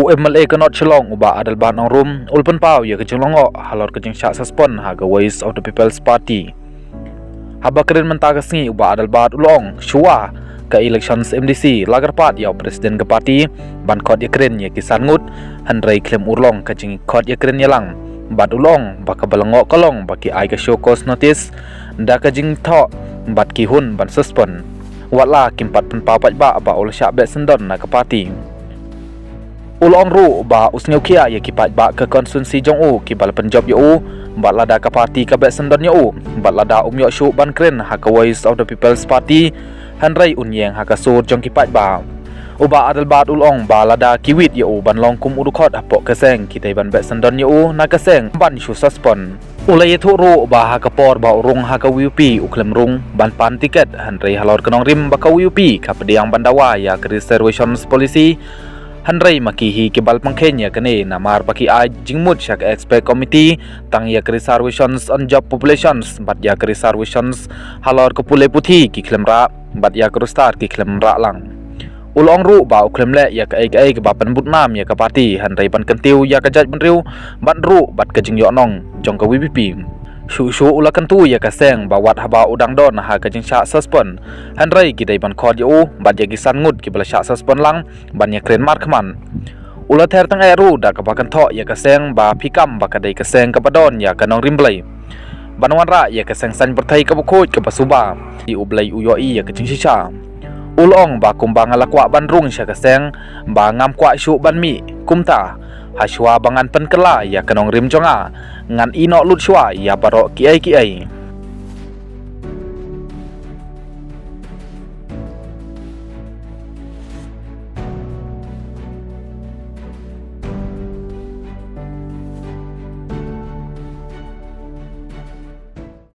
MLA kanot chelong uba adal ban ong rum ulpen pau ya kejeng longo halor kejeng syak suspend haga Voice of the People's Party. Haba keren mentagasngi uba adal bat ulong shua ke elections MDC lagar pat ya presiden ke parti ban kod ya keren ya kisan ngut handrai klaim urlong kejeng kod ya keren yalang bat ulong baka balangok kolong baki ai ka show cause notice da kejeng tho bat ki hun ban suspend watla kimpat pen papat ba ul syak bet sendon na ke parti. Ulong ru ba usngeu kia ya kipat ba ke konstituensi jong u ki bal penjob yo u bat lada ka parti ka bet sendon yo u bat lada yo syu ban kren ha ka Voice of the People's Party handrai unyeng ha ka sur jong kipat ba uba adal bat ulong ba lada kiwit yo u ban long kum urukot apok keseng kitai ban bet sendon yo u na keseng ban syu suspend ulai thu ru ba ha ka por ba urung ha ka WP uklem rung ban pan tiket handrai halor kenong rim ba ka WP ka pediang bandawa ya ke reservations policy handrai makihi ke bal pangkenya kene namar baki a jingmut syak expert committee tang ya reservations on job populations bat ya reservations halor ke pule puthi ki klemra bat ya krustar ki klemra lang ulong ru ba uklem le ya ke ke bapan butnam ya ke parti handrai ban kentiu ya ke jaj benriu ban ru bat ke jingyo nong jong ke WPP shu ula kentu ya ka seng bawat haba udang don ha ka jing syak suspend handrai ki dai ban khod yo bat ya gisan ngut ki bala syak suspend lang ban ya kren mar khman ula ther tang eru da ka bakan tho ya ka seng ba phikam ba ka dai ka seng ka badon ya ka nong rimblai banwan ra ya ka seng san berthai ka bukhoj ka basuba di ublai uyoi ya ka jing shisha ulong ba kumbang alakwa ban rung sya ka seng ba ngam kwa shu ban mi kumta haswa bangan pen kela ya ka nong rim jonga ngan ino lut shwa ya barok ki ai